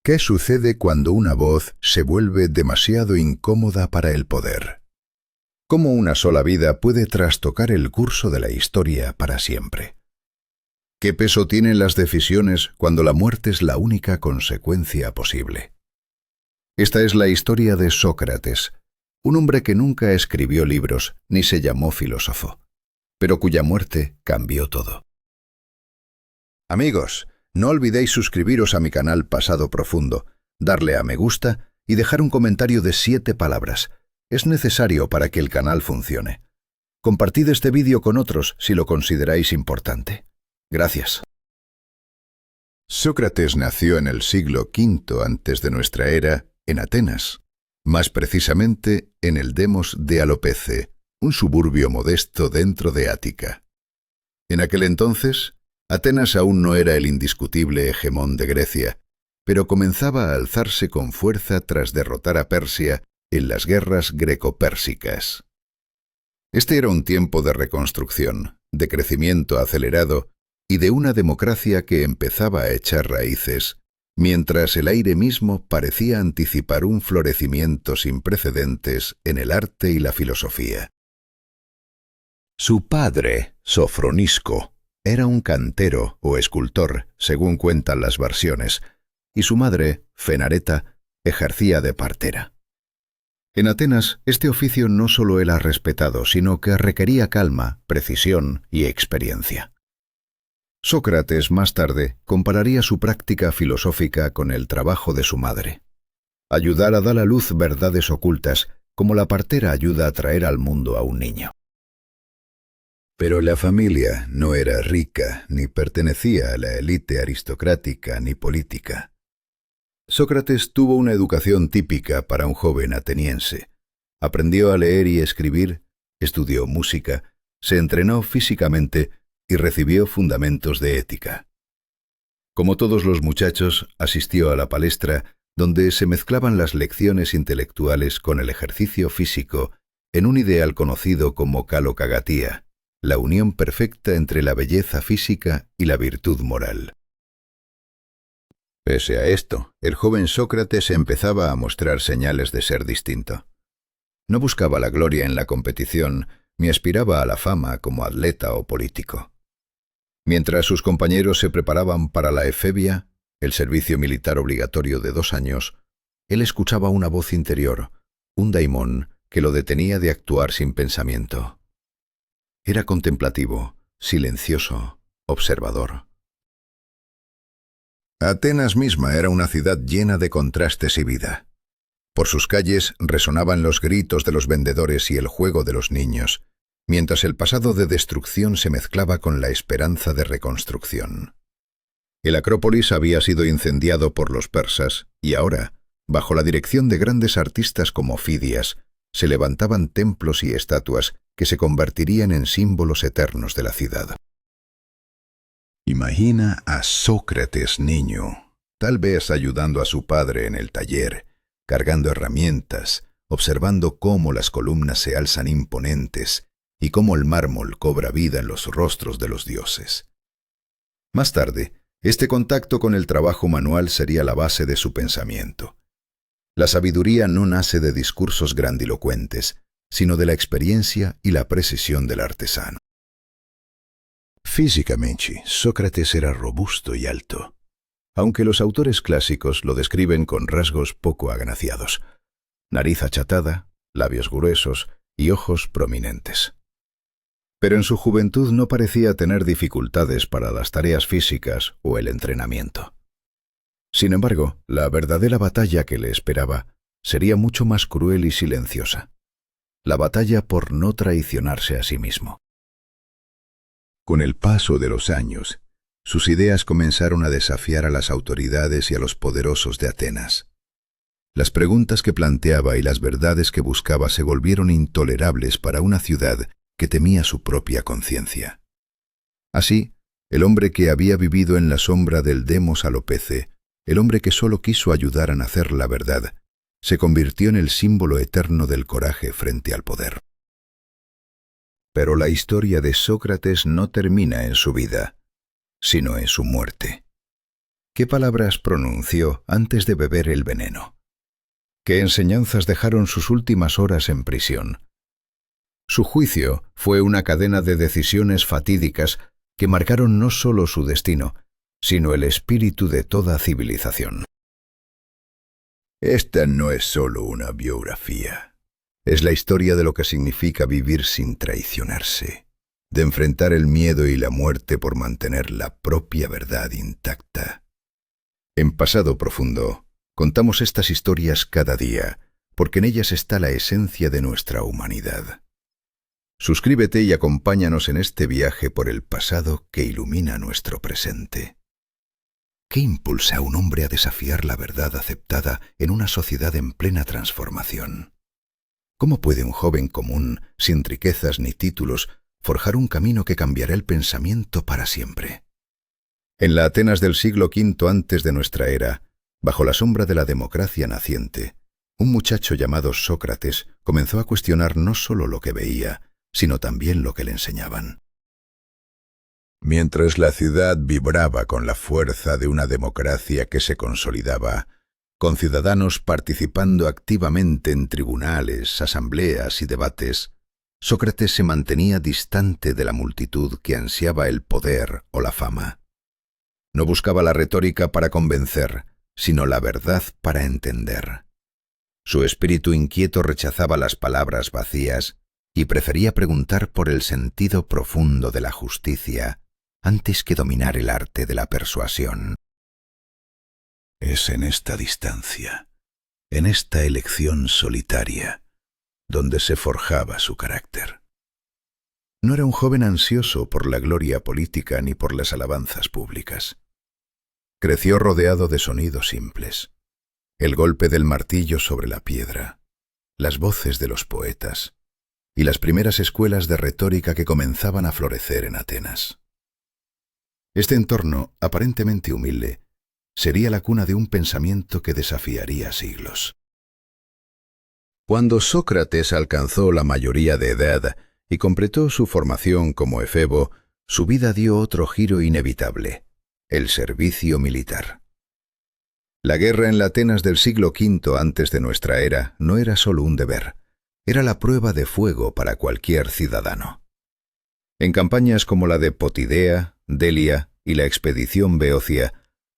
¿Qué sucede cuando una voz se vuelve demasiado incómoda para el poder? ¿Cómo una sola vida puede trastocar el curso de la historia para siempre? ¿Qué peso tienen las decisiones cuando la muerte es la única consecuencia posible? Esta es la historia de Sócrates, un hombre que nunca escribió libros ni se llamó filósofo, pero cuya muerte cambió todo. Amigos, no olvidéis suscribiros a mi canal Pasado Profundo, darle a me gusta y dejar un comentario de 7 palabras. Es necesario para que el canal funcione. Compartid este vídeo con otros si lo consideráis importante. Gracias. Sócrates nació en el siglo V antes de nuestra era en Atenas, más precisamente en el demos de Alopece, un suburbio modesto dentro de Ática. En aquel entonces, Atenas aún no era el indiscutible hegemón de Grecia, pero comenzaba a alzarse con fuerza tras derrotar a Persia en las guerras greco-pérsicas. Este era un tiempo de reconstrucción, de crecimiento acelerado y de una democracia que empezaba a echar raíces, mientras el aire mismo parecía anticipar un florecimiento sin precedentes en el arte y la filosofía. Su padre, Sofronisco, era un cantero o escultor, según cuentan las versiones, y su madre, Fenareta, ejercía de partera. En Atenas, este oficio no solo era respetado, sino que requería calma, precisión y experiencia. Sócrates, más tarde, compararía su práctica filosófica con el trabajo de su madre. Ayudar a dar a luz verdades ocultas, como la partera ayuda a traer al mundo a un niño. Pero la familia no era rica, ni pertenecía a la élite aristocrática ni política. Sócrates tuvo una educación típica para un joven ateniense. Aprendió a leer y escribir, estudió música, se entrenó físicamente y recibió fundamentos de ética. Como todos los muchachos, asistió a la palestra, donde se mezclaban las lecciones intelectuales con el ejercicio físico en un ideal conocido como kalokagatia, la unión perfecta entre la belleza física y la virtud moral. Pese a esto, el joven Sócrates empezaba a mostrar señales de ser distinto. No buscaba la gloria en la competición, ni aspiraba a la fama como atleta o político. Mientras sus compañeros se preparaban para la efebia, el servicio militar obligatorio de 2 años, él escuchaba una voz interior, un daimón, que lo detenía de actuar sin pensamiento. Era contemplativo, silencioso, observador. Atenas misma era una ciudad llena de contrastes y vida. Por sus calles resonaban los gritos de los vendedores y el juego de los niños, mientras el pasado de destrucción se mezclaba con la esperanza de reconstrucción. El Acrópolis había sido incendiado por los persas y ahora, bajo la dirección de grandes artistas como Fidias, se levantaban templos y estatuas que se convertirían en símbolos eternos de la ciudad. Imagina a Sócrates niño, tal vez ayudando a su padre en el taller, cargando herramientas, observando cómo las columnas se alzan imponentes y cómo el mármol cobra vida en los rostros de los dioses. Más tarde, este contacto con el trabajo manual sería la base de su pensamiento. La sabiduría no nace de discursos grandilocuentes, sino de la experiencia y la precisión del artesano. Físicamente, Sócrates era robusto y alto, aunque los autores clásicos lo describen con rasgos poco agraciados: nariz achatada, labios gruesos y ojos prominentes. Pero en su juventud no parecía tener dificultades para las tareas físicas o el entrenamiento. Sin embargo, la verdadera batalla que le esperaba sería mucho más cruel y silenciosa: la batalla por no traicionarse a sí mismo. Con el paso de los años, sus ideas comenzaron a desafiar a las autoridades y a los poderosos de Atenas. Las preguntas que planteaba y las verdades que buscaba se volvieron intolerables para una ciudad que temía su propia conciencia. Así, el hombre que había vivido en la sombra del demos Alopece, el hombre que solo quiso ayudar a nacer la verdad, se convirtió en el símbolo eterno del coraje frente al poder. Pero la historia de Sócrates no termina en su vida, sino en su muerte. ¿Qué palabras pronunció antes de beber el veneno? ¿Qué enseñanzas dejaron sus últimas horas en prisión? Su juicio fue una cadena de decisiones fatídicas que marcaron no solo su destino, sino el espíritu de toda civilización. Esta no es solo una biografía. Es la historia de lo que significa vivir sin traicionarse, de enfrentar el miedo y la muerte por mantener la propia verdad intacta. En Pasado Profundo, contamos estas historias cada día, porque en ellas está la esencia de nuestra humanidad. Suscríbete y acompáñanos en este viaje por el pasado que ilumina nuestro presente. ¿Qué impulsa a un hombre a desafiar la verdad aceptada en una sociedad en plena transformación? ¿Cómo puede un joven común, sin riquezas ni títulos, forjar un camino que cambiará el pensamiento para siempre? En la Atenas del siglo V antes de nuestra era, bajo la sombra de la democracia naciente, un muchacho llamado Sócrates comenzó a cuestionar no solo lo que veía, sino también lo que le enseñaban. Mientras la ciudad vibraba con la fuerza de una democracia que se consolidaba, con ciudadanos participando activamente en tribunales, asambleas y debates, Sócrates se mantenía distante de la multitud que ansiaba el poder o la fama. No buscaba la retórica para convencer, sino la verdad para entender. Su espíritu inquieto rechazaba las palabras vacías y prefería preguntar por el sentido profundo de la justicia antes que dominar el arte de la persuasión. Es en esta distancia, en esta elección solitaria, donde se forjaba su carácter. No era un joven ansioso por la gloria política ni por las alabanzas públicas. Creció rodeado de sonidos simples, el golpe del martillo sobre la piedra, las voces de los poetas y las primeras escuelas de retórica que comenzaban a florecer en Atenas. Este entorno, aparentemente humilde, sería la cuna de un pensamiento que desafiaría siglos. Cuando Sócrates alcanzó la mayoría de edad y completó su formación como efebo, su vida dio otro giro inevitable: el servicio militar. La guerra en la Atenas del siglo V antes de nuestra era no era solo un deber, era la prueba de fuego para cualquier ciudadano. En campañas como la de Potidea, Delia y la expedición Beocia,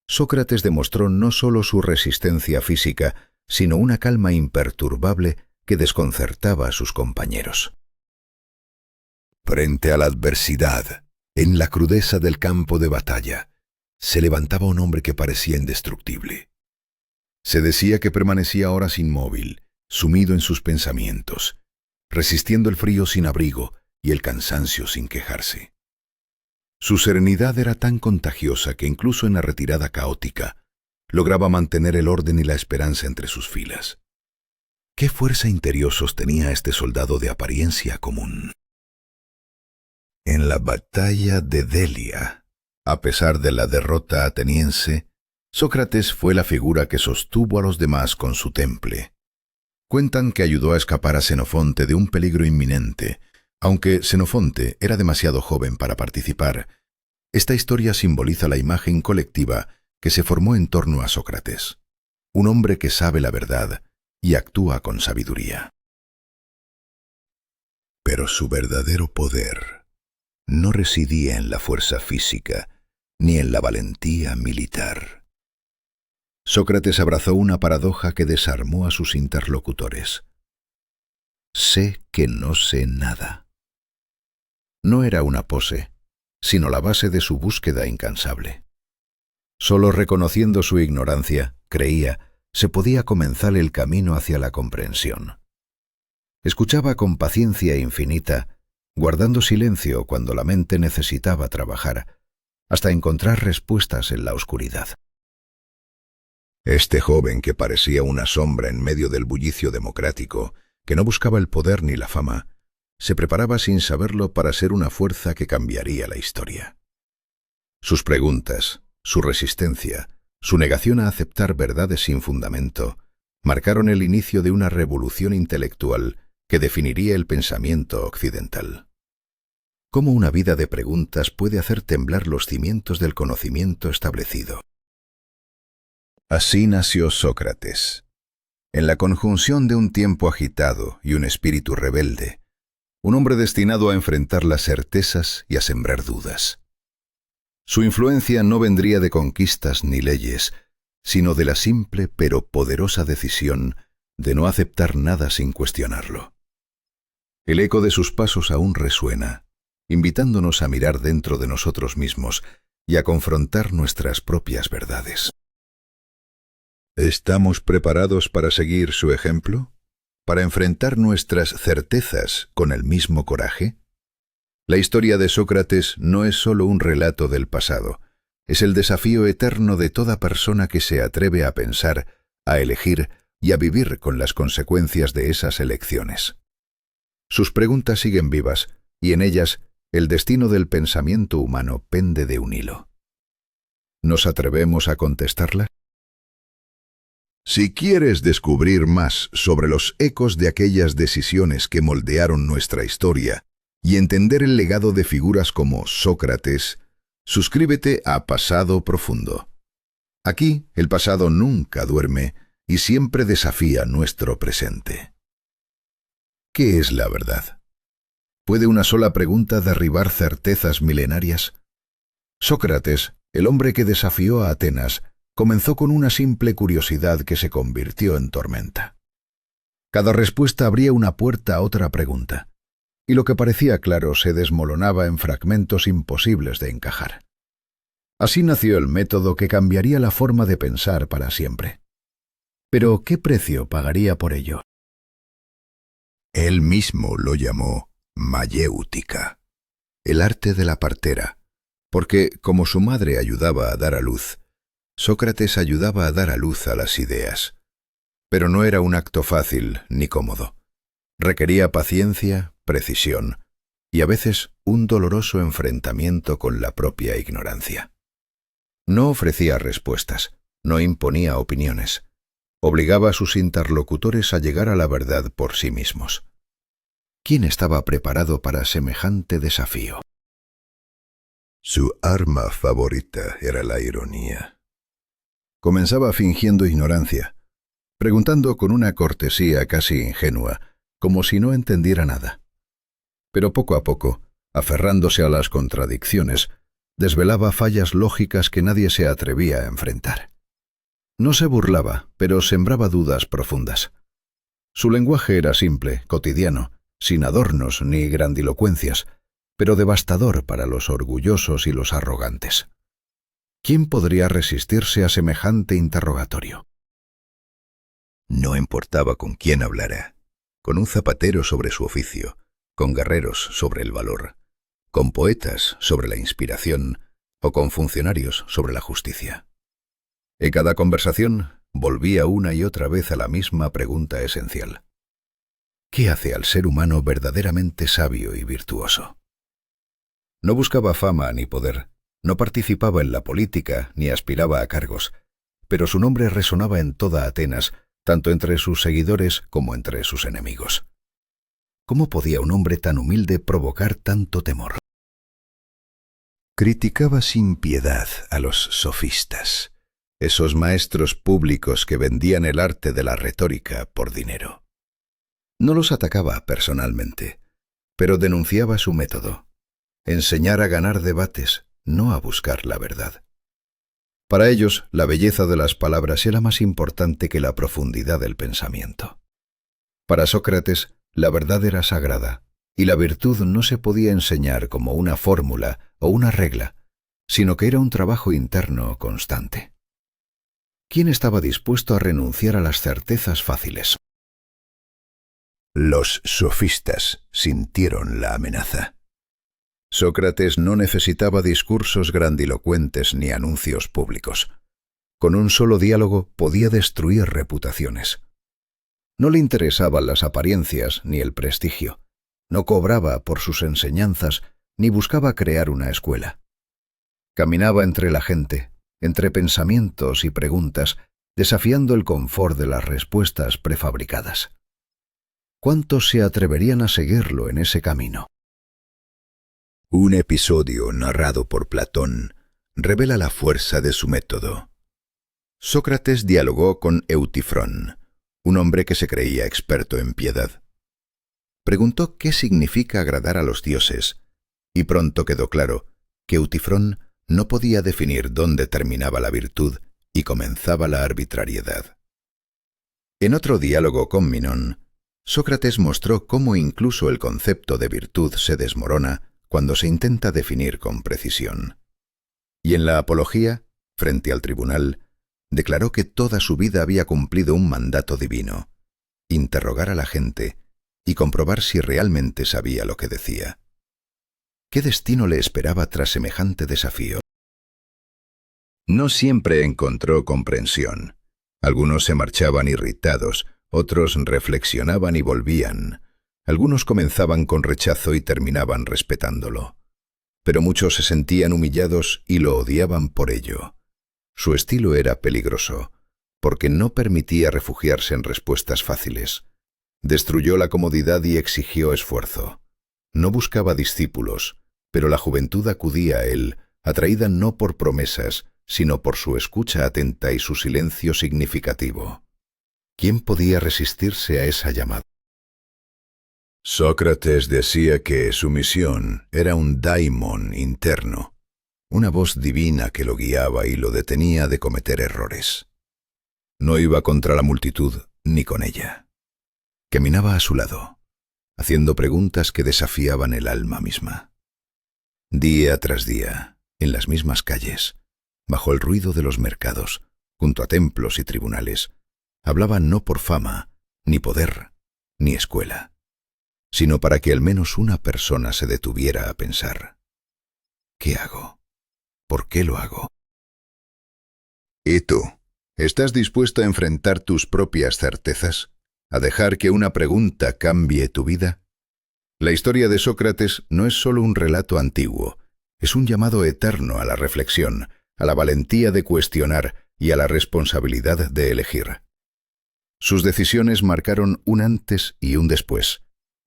Sócrates demostró no solo su resistencia física, sino una calma imperturbable que desconcertaba a sus compañeros. Frente a la adversidad, en la crudeza del campo de batalla, se levantaba un hombre que parecía indestructible. Se decía que permanecía horas inmóvil, sumido en sus pensamientos, resistiendo el frío sin abrigo y el cansancio sin quejarse. Su serenidad era tan contagiosa que incluso en la retirada caótica lograba mantener el orden y la esperanza entre sus filas. ¿Qué fuerza interior sostenía a este soldado de apariencia común? En la batalla de Delia, a pesar de la derrota ateniense, Sócrates fue la figura que sostuvo a los demás con su temple. Cuentan que ayudó a escapar a Xenofonte de un peligro inminente. Aunque Xenofonte era demasiado joven para participar, esta historia simboliza la imagen colectiva que se formó en torno a Sócrates, un hombre que sabe la verdad y actúa con sabiduría. Pero su verdadero poder no residía en la fuerza física ni en la valentía militar. Sócrates abrazó una paradoja que desarmó a sus interlocutores. Sé que no sé nada. No era una pose, sino la base de su búsqueda incansable. Solo reconociendo su ignorancia, creía, se podía comenzar el camino hacia la comprensión. Escuchaba con paciencia infinita, guardando silencio cuando la mente necesitaba trabajar, hasta encontrar respuestas en la oscuridad. Este joven que parecía una sombra en medio del bullicio democrático, que no buscaba el poder ni la fama, se preparaba sin saberlo para ser una fuerza que cambiaría la historia. Sus preguntas, su resistencia, su negación a aceptar verdades sin fundamento, marcaron el inicio de una revolución intelectual que definiría el pensamiento occidental. ¿Cómo una vida de preguntas puede hacer temblar los cimientos del conocimiento establecido? Así nació Sócrates. En la conjunción de un tiempo agitado y un espíritu rebelde, un hombre destinado a enfrentar las certezas y a sembrar dudas. Su influencia no vendría de conquistas ni leyes, sino de la simple pero poderosa decisión de no aceptar nada sin cuestionarlo. El eco de sus pasos aún resuena, invitándonos a mirar dentro de nosotros mismos y a confrontar nuestras propias verdades. ¿Estamos preparados para seguir su ejemplo? ¿Para enfrentar nuestras certezas con el mismo coraje? La historia de Sócrates no es solo un relato del pasado, es el desafío eterno de toda persona que se atreve a pensar, a elegir y a vivir con las consecuencias de esas elecciones. Sus preguntas siguen vivas, y en ellas el destino del pensamiento humano pende de un hilo. ¿Nos atrevemos a contestarla? Si quieres descubrir más sobre los ecos de aquellas decisiones que moldearon nuestra historia y entender el legado de figuras como Sócrates, suscríbete a Pasado Profundo. Aquí el pasado nunca duerme y siempre desafía nuestro presente. ¿Qué es la verdad? ¿Puede una sola pregunta derribar certezas milenarias? Sócrates, el hombre que desafió a Atenas, comenzó con una simple curiosidad que se convirtió en tormenta. Cada respuesta abría una puerta a otra pregunta, y lo que parecía claro se desmoronaba en fragmentos imposibles de encajar. Así nació el método que cambiaría la forma de pensar para siempre. Pero, ¿qué precio pagaría por ello? Él mismo lo llamó mayéutica, el arte de la partera, porque, como su madre ayudaba a dar a luz, Sócrates ayudaba a dar a luz a las ideas. Pero no era un acto fácil ni cómodo. Requería paciencia, precisión y a veces un doloroso enfrentamiento con la propia ignorancia. No ofrecía respuestas, no imponía opiniones. Obligaba a sus interlocutores a llegar a la verdad por sí mismos. ¿Quién estaba preparado para semejante desafío? Su arma favorita era la ironía. Comenzaba fingiendo ignorancia, preguntando con una cortesía casi ingenua, como si no entendiera nada. Pero poco a poco, aferrándose a las contradicciones, desvelaba fallas lógicas que nadie se atrevía a enfrentar. No se burlaba, pero sembraba dudas profundas. Su lenguaje era simple, cotidiano, sin adornos ni grandilocuencias, pero devastador para los orgullosos y los arrogantes. ¿Quién podría resistirse a semejante interrogatorio? No importaba con quién hablara, con un zapatero sobre su oficio, con guerreros sobre el valor, con poetas sobre la inspiración o con funcionarios sobre la justicia. En cada conversación volvía una y otra vez a la misma pregunta esencial. ¿Qué hace al ser humano verdaderamente sabio y virtuoso? No buscaba fama ni poder. No participaba en la política ni aspiraba a cargos, pero su nombre resonaba en toda Atenas, tanto entre sus seguidores como entre sus enemigos. ¿Cómo podía un hombre tan humilde provocar tanto temor? Criticaba sin piedad a los sofistas, esos maestros públicos que vendían el arte de la retórica por dinero. No los atacaba personalmente, pero denunciaba su método: enseñar a ganar debates, no a buscar la verdad. Para ellos, la belleza de las palabras era más importante que la profundidad del pensamiento. Para Sócrates, la verdad era sagrada, y la virtud no se podía enseñar como una fórmula o una regla, sino que era un trabajo interno constante. ¿Quién estaba dispuesto a renunciar a las certezas fáciles? Los sofistas sintieron la amenaza. Sócrates no necesitaba discursos grandilocuentes ni anuncios públicos. Con un solo diálogo podía destruir reputaciones. No le interesaban las apariencias ni el prestigio. No cobraba por sus enseñanzas ni buscaba crear una escuela. Caminaba entre la gente, entre pensamientos y preguntas, desafiando el confort de las respuestas prefabricadas. ¿Cuántos se atreverían a seguirlo en ese camino? Un episodio narrado por Platón revela la fuerza de su método. Sócrates dialogó con Eutifrón, un hombre que se creía experto en piedad. Preguntó qué significa agradar a los dioses, y pronto quedó claro que Eutifrón no podía definir dónde terminaba la virtud y comenzaba la arbitrariedad. En otro diálogo con Minón, Sócrates mostró cómo incluso el concepto de virtud se desmorona cuando se intenta definir con precisión. Y en la Apología, frente al tribunal, declaró que toda su vida había cumplido un mandato divino: interrogar a la gente y comprobar si realmente sabía lo que decía. ¿Qué destino le esperaba tras semejante desafío? No siempre encontró comprensión. Algunos se marchaban irritados, otros reflexionaban y volvían. Algunos comenzaban con rechazo y terminaban respetándolo. Pero muchos se sentían humillados y lo odiaban por ello. Su estilo era peligroso, porque no permitía refugiarse en respuestas fáciles. Destruyó la comodidad y exigió esfuerzo. No buscaba discípulos, pero la juventud acudía a él, atraída no por promesas, sino por su escucha atenta y su silencio significativo. ¿Quién podía resistirse a esa llamada? Sócrates decía que su misión era un daimon interno, una voz divina que lo guiaba y lo detenía de cometer errores. No iba contra la multitud ni con ella. Caminaba a su lado, haciendo preguntas que desafiaban el alma misma. Día tras día, en las mismas calles, bajo el ruido de los mercados, junto a templos y tribunales, hablaba no por fama, ni poder, ni escuela, sino para que al menos una persona se detuviera a pensar: ¿qué hago? ¿Por qué lo hago? ¿Y tú? ¿Estás dispuesto a enfrentar tus propias certezas? ¿A dejar que una pregunta cambie tu vida? La historia de Sócrates no es solo un relato antiguo, es un llamado eterno a la reflexión, a la valentía de cuestionar y a la responsabilidad de elegir. Sus decisiones marcaron un antes y un después,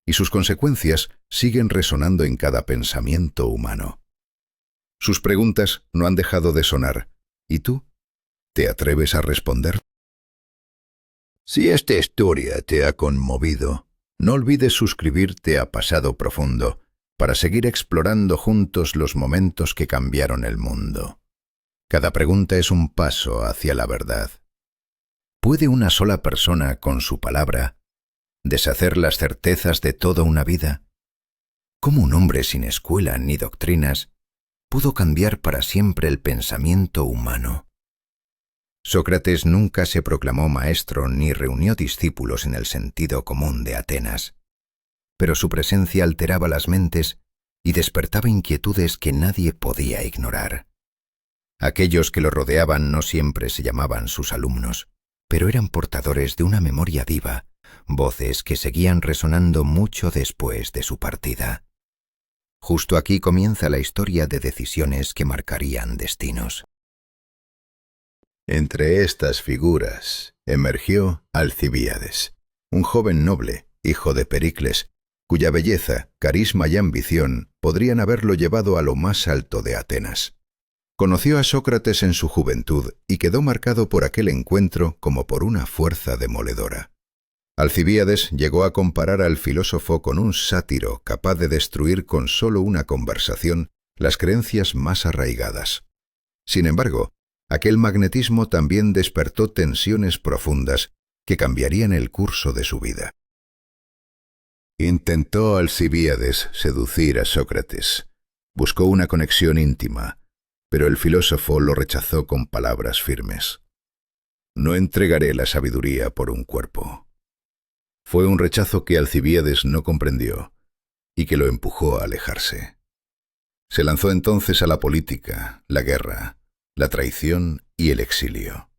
y sus consecuencias siguen resonando en cada pensamiento humano. Sus preguntas no han dejado de sonar, ¿y tú? ¿Te atreves a responder? Si esta historia te ha conmovido, no olvides suscribirte a Pasado Profundo para seguir explorando juntos los momentos que cambiaron el mundo. Cada pregunta es un paso hacia la verdad. ¿Puede una sola persona, con su palabra, deshacer las certezas de toda una vida? ¿Cómo un hombre sin escuela ni doctrinas pudo cambiar para siempre el pensamiento humano? Sócrates nunca se proclamó maestro ni reunió discípulos en el sentido común de Atenas, pero su presencia alteraba las mentes y despertaba inquietudes que nadie podía ignorar. Aquellos que lo rodeaban no siempre se llamaban sus alumnos, pero eran portadores de una memoria viva, voces que seguían resonando mucho después de su partida. Justo aquí comienza la historia de decisiones que marcarían destinos. Entre estas figuras emergió Alcibíades, un joven noble, hijo de Pericles, cuya belleza, carisma y ambición podrían haberlo llevado a lo más alto de Atenas. Conoció a Sócrates en su juventud y quedó marcado por aquel encuentro como por una fuerza demoledora. Alcibíades llegó a comparar al filósofo con un sátiro capaz de destruir con solo una conversación las creencias más arraigadas. Sin embargo, aquel magnetismo también despertó tensiones profundas que cambiarían el curso de su vida. Intentó Alcibíades seducir a Sócrates. Buscó una conexión íntima, pero el filósofo lo rechazó con palabras firmes. No entregaré la sabiduría por un cuerpo. Fue un rechazo que Alcibíades no comprendió y que lo empujó a alejarse. Se lanzó entonces a la política, la guerra, la traición y el exilio.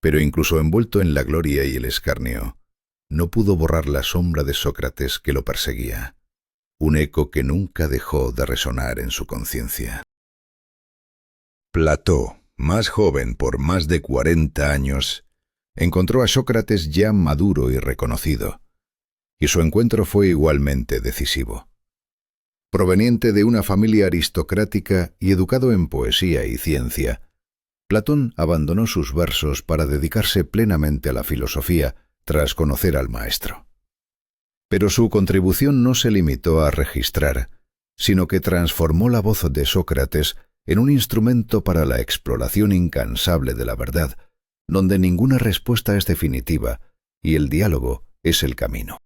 Pero incluso envuelto en la gloria y el escarnio, no pudo borrar la sombra de Sócrates que lo perseguía, un eco que nunca dejó de resonar en su conciencia. Plató, más joven por más de 40 años, encontró a Sócrates ya maduro y reconocido, y su encuentro fue igualmente decisivo. Proveniente de una familia aristocrática y educado en poesía y ciencia, Platón abandonó sus versos para dedicarse plenamente a la filosofía tras conocer al maestro. Pero su contribución no se limitó a registrar, sino que transformó la voz de Sócrates en un instrumento para la exploración incansable de la verdad, donde ninguna respuesta es definitiva y el diálogo es el camino.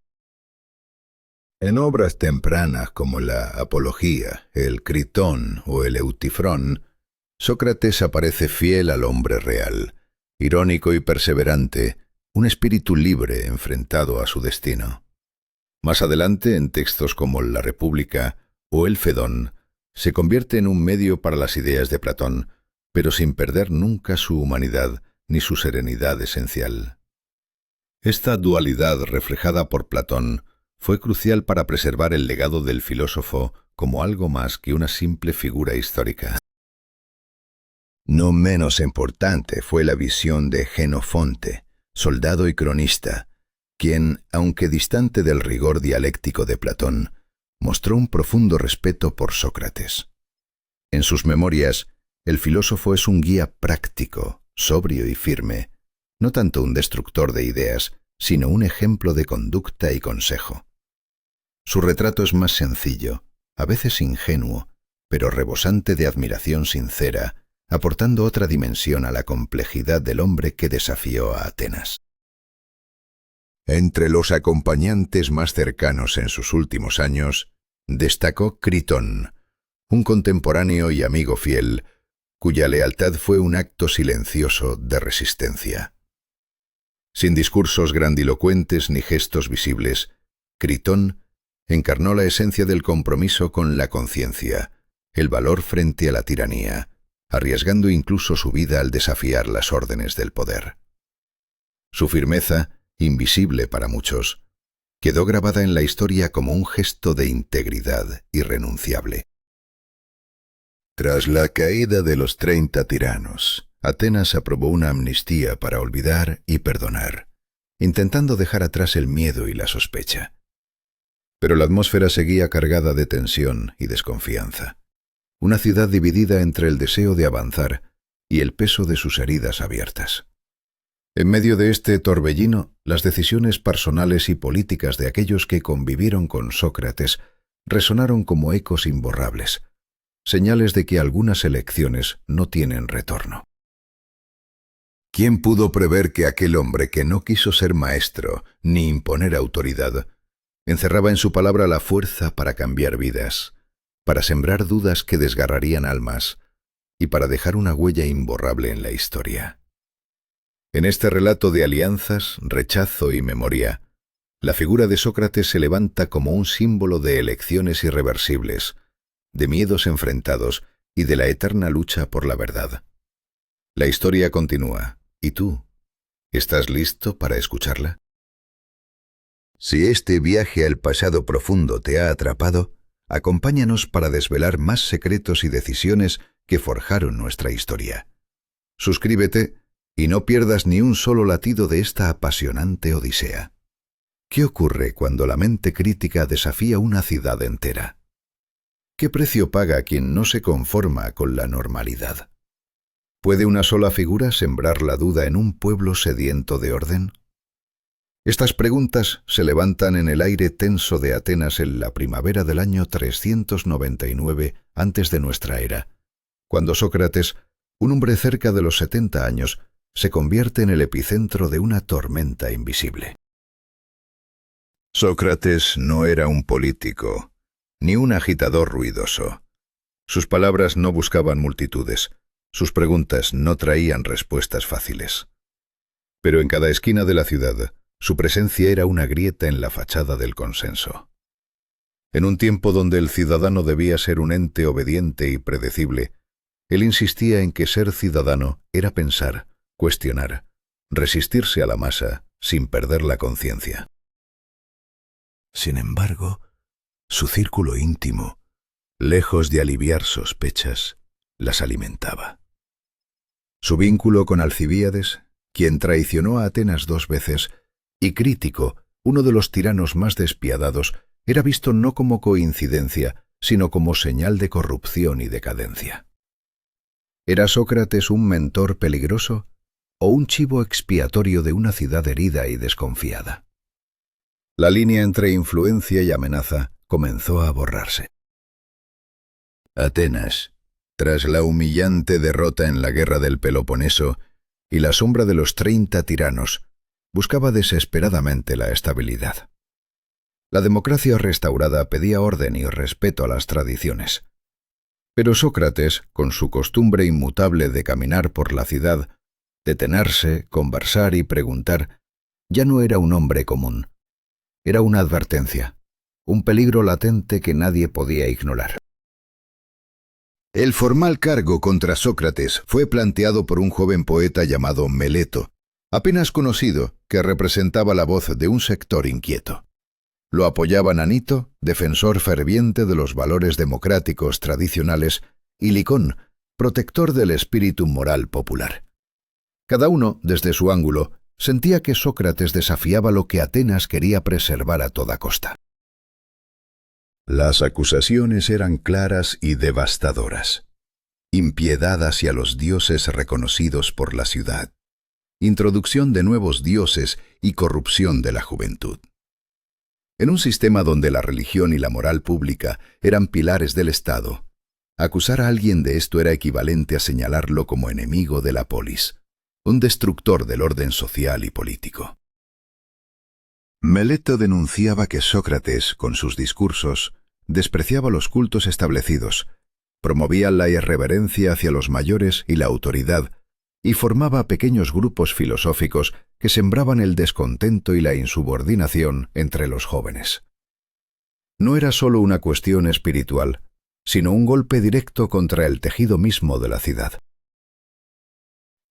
En obras tempranas como la Apología, el Critón o el Eutifrón, Sócrates aparece fiel al hombre real, irónico y perseverante, un espíritu libre enfrentado a su destino. Más adelante, en textos como La República o El Fedón, se convierte en un medio para las ideas de Platón, pero sin perder nunca su humanidad ni su serenidad esencial. Esta dualidad reflejada por Platón fue crucial para preservar el legado del filósofo como algo más que una simple figura histórica. No menos importante fue la visión de Jenofonte, soldado y cronista, quien, aunque distante del rigor dialéctico de Platón, mostró un profundo respeto por Sócrates. En sus memorias, el filósofo es un guía práctico, sobrio y firme, no tanto un destructor de ideas, sino un ejemplo de conducta y consejo. Su retrato es más sencillo, a veces ingenuo, pero rebosante de admiración sincera, aportando otra dimensión a la complejidad del hombre que desafió a Atenas. Entre los acompañantes más cercanos en sus últimos años, destacó Critón, un contemporáneo y amigo fiel, cuya lealtad fue un acto silencioso de resistencia. Sin discursos grandilocuentes ni gestos visibles, Critón encarnó la esencia del compromiso con la conciencia, el valor frente a la tiranía, arriesgando incluso su vida al desafiar las órdenes del poder. Su firmeza, invisible para muchos, quedó grabada en la historia como un gesto de integridad irrenunciable. Tras la caída de los 30 tiranos, Atenas aprobó una amnistía para olvidar y perdonar, intentando dejar atrás el miedo y la sospecha. Pero la atmósfera seguía cargada de tensión y desconfianza. Una ciudad dividida entre el deseo de avanzar y el peso de sus heridas abiertas. En medio de este torbellino, las decisiones personales y políticas de aquellos que convivieron con Sócrates resonaron como ecos imborrables, señales de que algunas elecciones no tienen retorno. ¿Quién pudo prever que aquel hombre que no quiso ser maestro ni imponer autoridad, encerraba en su palabra la fuerza para cambiar vidas, para sembrar dudas que desgarrarían almas y para dejar una huella imborrable en la historia? En este relato de alianzas, rechazo y memoria, la figura de Sócrates se levanta como un símbolo de elecciones irreversibles, de miedos enfrentados y de la eterna lucha por la verdad. La historia continúa, ¿y tú? ¿Estás listo para escucharla? Si este viaje al pasado profundo te ha atrapado, acompáñanos para desvelar más secretos y decisiones que forjaron nuestra historia. Suscríbete y no pierdas ni un solo latido de esta apasionante odisea. ¿Qué ocurre cuando la mente crítica desafía una ciudad entera? ¿Qué precio paga quien no se conforma con la normalidad? ¿Puede una sola figura sembrar la duda en un pueblo sediento de orden? Estas preguntas se levantan en el aire tenso de Atenas en la primavera del año 399 antes de nuestra era, cuando Sócrates, un hombre cerca de los 70 años, se convierte en el epicentro de una tormenta invisible. Sócrates no era un político, ni un agitador ruidoso. Sus palabras no buscaban multitudes, sus preguntas no traían respuestas fáciles. Pero en cada esquina de la ciudad, su presencia era una grieta en la fachada del consenso. En un tiempo donde el ciudadano debía ser un ente obediente y predecible, él insistía en que ser ciudadano era pensar, cuestionar, resistirse a la masa sin perder la conciencia. Sin embargo, su círculo íntimo, lejos de aliviar sospechas, las alimentaba. Su vínculo con Alcibíades, quien traicionó a Atenas 2 veces, y Crítico, uno de los tiranos más despiadados, era visto no como coincidencia, sino como señal de corrupción y decadencia. ¿Era Sócrates un mentor peligroso o un chivo expiatorio de una ciudad herida y desconfiada? La línea entre influencia y amenaza comenzó a borrarse. Atenas, tras la humillante derrota en la guerra del Peloponeso y la sombra de los 30 tiranos, buscaba desesperadamente la estabilidad. La democracia restaurada pedía orden y respeto a las tradiciones. Pero Sócrates, con su costumbre inmutable de caminar por la ciudad, detenerse, conversar y preguntar, ya no era un hombre común. Era una advertencia, un peligro latente que nadie podía ignorar. El formal cargo contra Sócrates fue planteado por un joven poeta llamado Meleto, apenas conocido, que representaba la voz de un sector inquieto. Lo apoyaban Anito, defensor ferviente de los valores democráticos tradicionales, y Licón, protector del espíritu moral popular. Cada uno, desde su ángulo, sentía que Sócrates desafiaba lo que Atenas quería preservar a toda costa. Las acusaciones eran claras y devastadoras. Impiedad hacia los dioses reconocidos por la ciudad. Introducción de nuevos dioses y corrupción de la juventud. En un sistema donde la religión y la moral pública eran pilares del Estado, acusar a alguien de esto era equivalente a señalarlo como enemigo de la polis, un destructor del orden social y político. Meleto denunciaba que Sócrates, con sus discursos, despreciaba los cultos establecidos, promovía la irreverencia hacia los mayores y la autoridad, y formaba pequeños grupos filosóficos que sembraban el descontento y la insubordinación entre los jóvenes. No era solo una cuestión espiritual, sino un golpe directo contra el tejido mismo de la ciudad.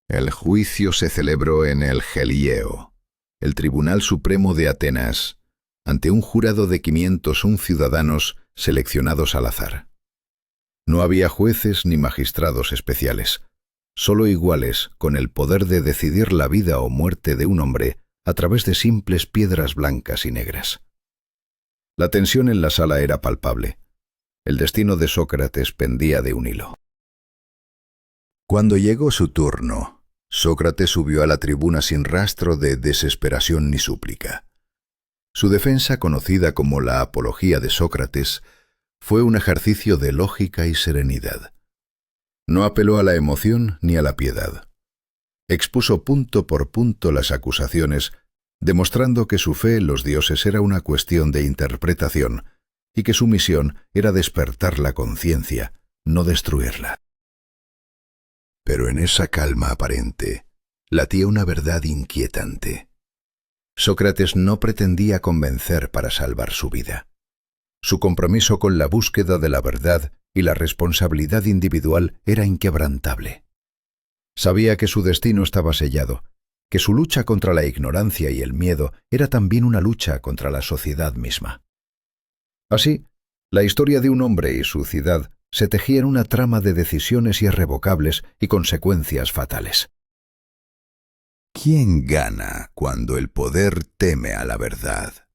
El juicio se celebró en el Helieo, el Tribunal Supremo de Atenas, ante un jurado de 501 ciudadanos seleccionados al azar. No había jueces ni magistrados especiales, solo iguales con el poder de decidir la vida o muerte de un hombre a través de simples piedras blancas y negras. La tensión en la sala era palpable. El destino de Sócrates pendía de un hilo. Cuando llegó su turno, Sócrates subió a la tribuna sin rastro de desesperación ni súplica. Su defensa, conocida como la Apología de Sócrates, fue un ejercicio de lógica y serenidad. No apeló a la emoción ni a la piedad. Expuso punto por punto las acusaciones, demostrando que su fe en los dioses era una cuestión de interpretación y que su misión era despertar la conciencia, no destruirla. Pero en esa calma aparente latía una verdad inquietante. Sócrates no pretendía convencer para salvar su vida. Su compromiso con la búsqueda de la verdad y la responsabilidad individual era inquebrantable. Sabía que su destino estaba sellado, que su lucha contra la ignorancia y el miedo era también una lucha contra la sociedad misma. Así, la historia de un hombre y su ciudad se tejía en una trama de decisiones irrevocables y consecuencias fatales. ¿Quién gana cuando el poder teme a la verdad?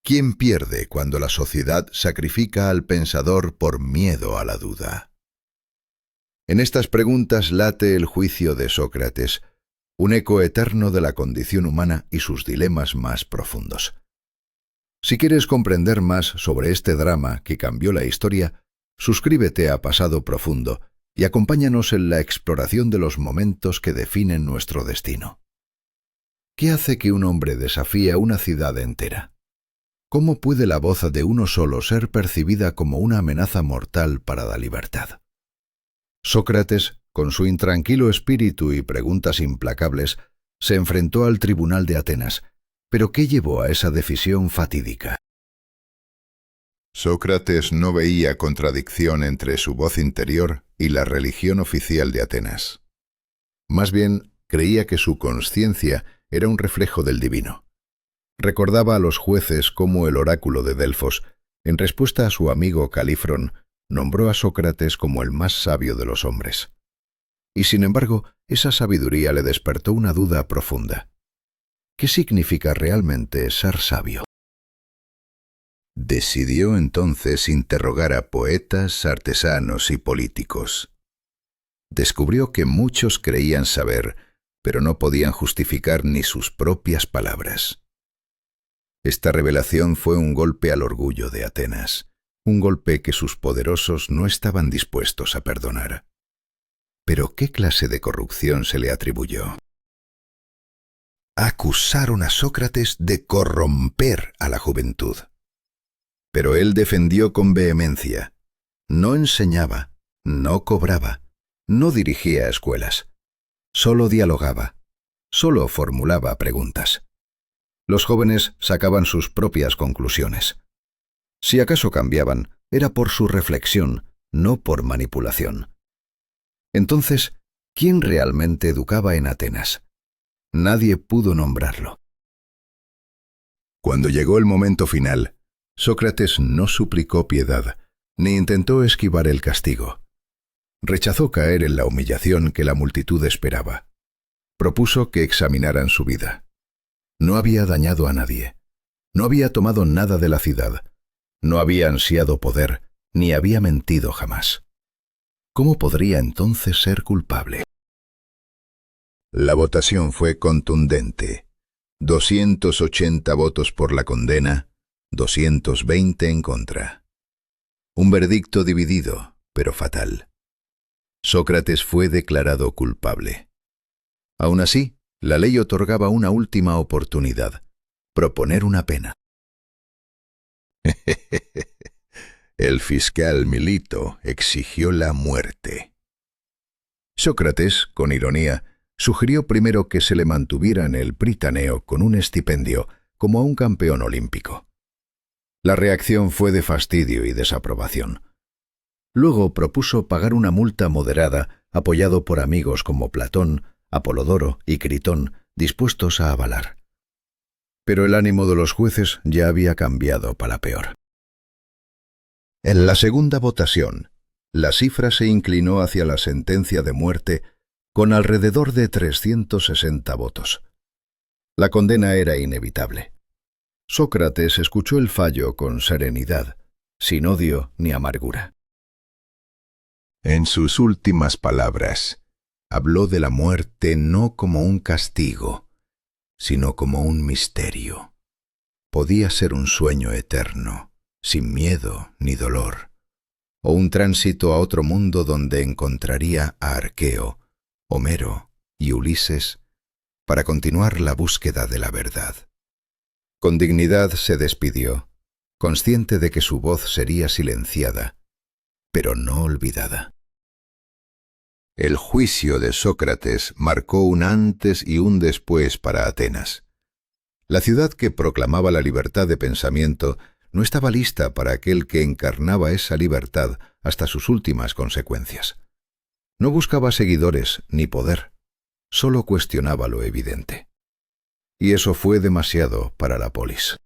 ¿Quién pierde cuando la sociedad sacrifica al pensador por miedo a la duda? En estas preguntas late el juicio de Sócrates, un eco eterno de la condición humana y sus dilemas más profundos. Si quieres comprender más sobre este drama que cambió la historia, suscríbete a Pasado Profundo y acompáñanos en la exploración de los momentos que definen nuestro destino. ¿Qué hace que un hombre desafíe a una ciudad entera? ¿Cómo puede la voz de uno solo ser percibida como una amenaza mortal para la libertad? Sócrates, con su intranquilo espíritu y preguntas implacables, se enfrentó al tribunal de Atenas. ¿Pero qué llevó a esa decisión fatídica? Sócrates no veía contradicción entre su voz interior y la religión oficial de Atenas. Más bien, creía que su consciencia era un reflejo del divino. Recordaba a los jueces cómo el oráculo de Delfos, en respuesta a su amigo Calífron, nombró a Sócrates como el más sabio de los hombres. Y sin embargo, esa sabiduría le despertó una duda profunda. ¿Qué significa realmente ser sabio? Decidió entonces interrogar a poetas, artesanos y políticos. Descubrió que muchos creían saber, pero no podían justificar ni sus propias palabras. Esta revelación fue un golpe al orgullo de Atenas, un golpe que sus poderosos no estaban dispuestos a perdonar. ¿Pero qué clase de corrupción se le atribuyó? Acusaron a Sócrates de corromper a la juventud. Pero él defendió con vehemencia. No enseñaba, no cobraba, no dirigía escuelas. Solo dialogaba, solo formulaba preguntas. Los jóvenes sacaban sus propias conclusiones. Si acaso cambiaban, era por su reflexión, no por manipulación. Entonces, ¿quién realmente educaba en Atenas? Nadie pudo nombrarlo. Cuando llegó el momento final, Sócrates no suplicó piedad, ni intentó esquivar el castigo. Rechazó caer en la humillación que la multitud esperaba. Propuso que examinaran su vida. No había dañado a nadie. No había tomado nada de la ciudad. No había ansiado poder, ni había mentido jamás. ¿Cómo podría entonces ser culpable? La votación fue contundente. 280 votos por la condena, 220 en contra. Un veredicto dividido, pero fatal. Sócrates fue declarado culpable. Aún así, la ley otorgaba una última oportunidad: proponer una pena. El fiscal Milito exigió la muerte. Sócrates, con ironía, sugirió primero que se le mantuviera en el Pritaneo con un estipendio, como a un campeón olímpico. La reacción fue de fastidio y desaprobación. Luego propuso pagar una multa moderada, apoyado por amigos como Platón, Apolodoro y Critón, dispuestos a avalar. Pero el ánimo de los jueces ya había cambiado para peor. En la segunda votación, la cifra se inclinó hacia la sentencia de muerte con alrededor de 360 votos. La condena era inevitable. Sócrates escuchó el fallo con serenidad, sin odio ni amargura. En sus últimas palabras, habló de la muerte no como un castigo, sino como un misterio. Podía ser un sueño eterno, sin miedo ni dolor, o un tránsito a otro mundo donde encontraría a Arqueo, Homero y Ulises para continuar la búsqueda de la verdad. Con dignidad se despidió, consciente de que su voz sería silenciada, pero no olvidada. El juicio de Sócrates marcó un antes y un después para Atenas. La ciudad que proclamaba la libertad de pensamiento no estaba lista para aquel que encarnaba esa libertad hasta sus últimas consecuencias. No buscaba seguidores ni poder, solo cuestionaba lo evidente. Y eso fue demasiado para la polis.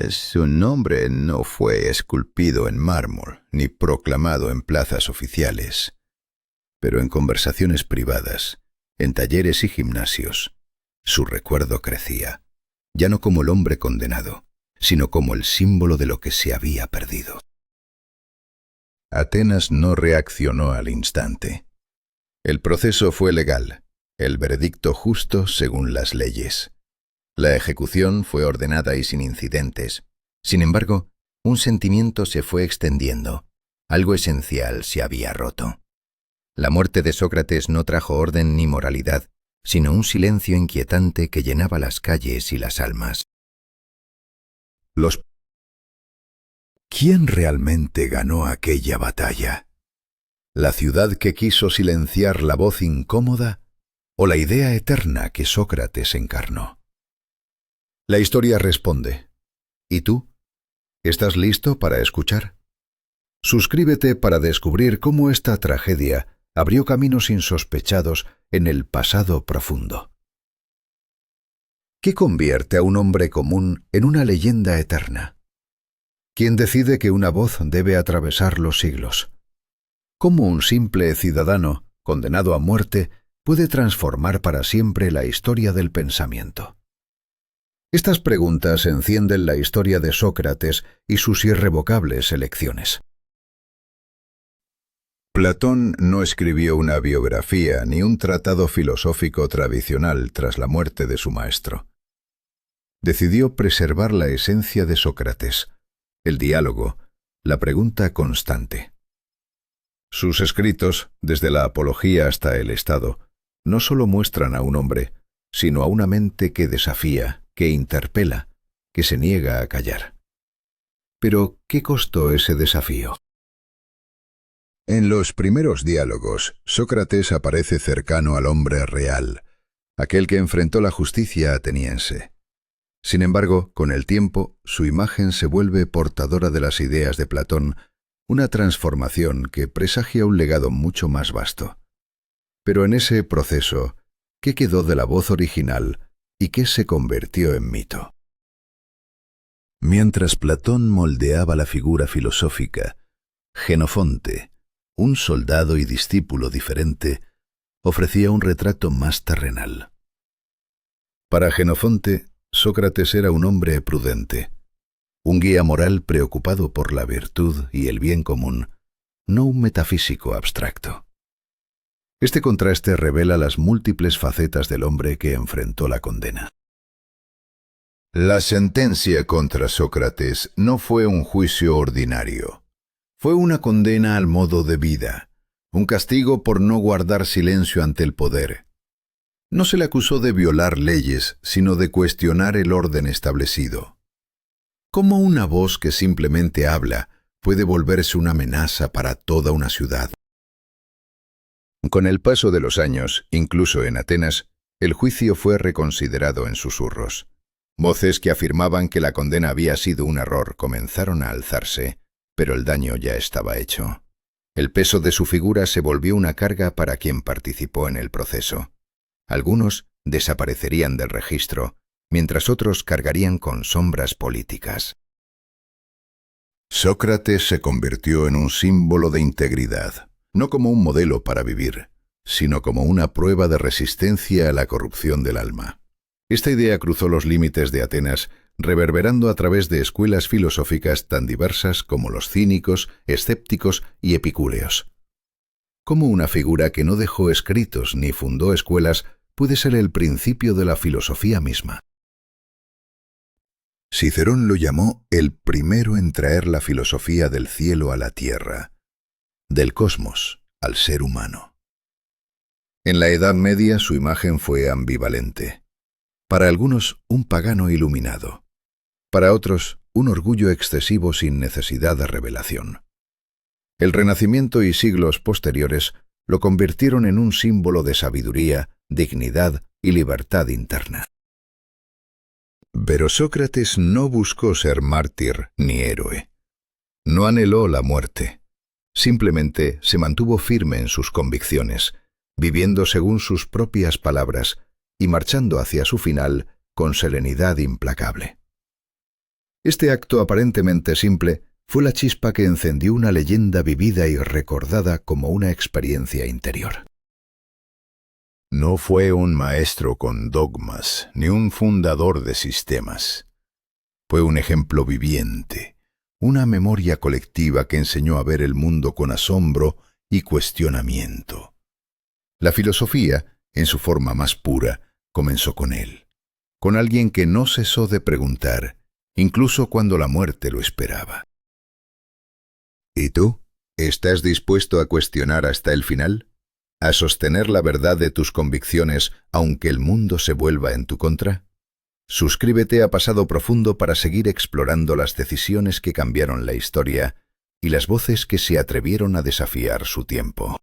Su nombre no fue esculpido en mármol ni proclamado en plazas oficiales, pero en conversaciones privadas, en talleres y gimnasios, su recuerdo crecía, ya no como el hombre condenado, sino como el símbolo de lo que se había perdido. Atenas no reaccionó al instante. El proceso fue legal, el veredicto justo según las leyes. La ejecución fue ordenada y sin incidentes. Sin embargo, un sentimiento se fue extendiendo. Algo esencial se había roto. La muerte de Sócrates no trajo orden ni moralidad, sino un silencio inquietante que llenaba las calles y las almas. ¿Quién realmente ganó aquella batalla? ¿La ciudad que quiso silenciar la voz incómoda o la idea eterna que Sócrates encarnó? La historia responde. ¿Y tú? ¿Estás listo para escuchar? Suscríbete para descubrir cómo esta tragedia abrió caminos insospechados en el pasado profundo. ¿Qué convierte a un hombre común en una leyenda eterna? ¿Quién decide que una voz debe atravesar los siglos? ¿Cómo un simple ciudadano, condenado a muerte, puede transformar para siempre la historia del pensamiento? Estas preguntas encienden la historia de Sócrates y sus irrevocables elecciones. Platón no escribió una biografía ni un tratado filosófico tradicional tras la muerte de su maestro. Decidió preservar la esencia de Sócrates, el diálogo, la pregunta constante. Sus escritos, desde la Apología hasta el Estado, no solo muestran a un hombre, sino a una mente que desafía, que interpela, que se niega a callar. Pero, ¿qué costó ese desafío? En los primeros diálogos, Sócrates aparece cercano al hombre real, aquel que enfrentó la justicia ateniense. Sin embargo, con el tiempo, su imagen se vuelve portadora de las ideas de Platón, una transformación que presagia un legado mucho más vasto. Pero en ese proceso, ¿qué quedó de la voz original y qué se convirtió en mito? Mientras Platón moldeaba la figura filosófica, Jenofonte, un soldado y discípulo diferente, ofrecía un retrato más terrenal. Para Jenofonte, Sócrates era un hombre prudente, un guía moral preocupado por la virtud y el bien común, no un metafísico abstracto. Este contraste revela las múltiples facetas del hombre que enfrentó la condena. La sentencia contra Sócrates no fue un juicio ordinario. Fue una condena al modo de vida, un castigo por no guardar silencio ante el poder. No se le acusó de violar leyes, sino de cuestionar el orden establecido. ¿Cómo una voz que simplemente habla puede volverse una amenaza para toda una ciudad? Con el paso de los años, incluso en Atenas, el juicio fue reconsiderado en susurros. Voces que afirmaban que la condena había sido un error comenzaron a alzarse, pero el daño ya estaba hecho. El peso de su figura se volvió una carga para quien participó en el proceso. Algunos desaparecerían del registro, mientras otros cargarían con sombras políticas. Sócrates se convirtió en un símbolo de integridad, no como un modelo para vivir, sino como una prueba de resistencia a la corrupción del alma. Esta idea cruzó los límites de Atenas, reverberando a través de escuelas filosóficas tan diversas como los cínicos, escépticos y epicúreos. ¿Cómo una figura que no dejó escritos ni fundó escuelas puede ser el principio de la filosofía misma? Cicerón lo llamó el primero en traer la filosofía del cielo a la tierra, del cosmos al ser humano. En la Edad Media su imagen fue ambivalente. Para algunos, un pagano iluminado. Para otros, un orgullo excesivo sin necesidad de revelación. El Renacimiento y siglos posteriores lo convirtieron en un símbolo de sabiduría, dignidad y libertad interna. Pero Sócrates no buscó ser mártir ni héroe. No anheló la muerte. Simplemente se mantuvo firme en sus convicciones, viviendo según sus propias palabras y marchando hacia su final con serenidad implacable. Este acto aparentemente simple fue la chispa que encendió una leyenda vivida y recordada como una experiencia interior. No fue un maestro con dogmas, ni un fundador de sistemas. Fue un ejemplo viviente, una memoria colectiva que enseñó a ver el mundo con asombro y cuestionamiento. La filosofía, en su forma más pura, comenzó con él, con alguien que no cesó de preguntar, incluso cuando la muerte lo esperaba. ¿Y tú? ¿Estás dispuesto a cuestionar hasta el final? ¿A sostener la verdad de tus convicciones aunque el mundo se vuelva en tu contra? Suscríbete a Pasado Profundo para seguir explorando las decisiones que cambiaron la historia y las voces que se atrevieron a desafiar su tiempo.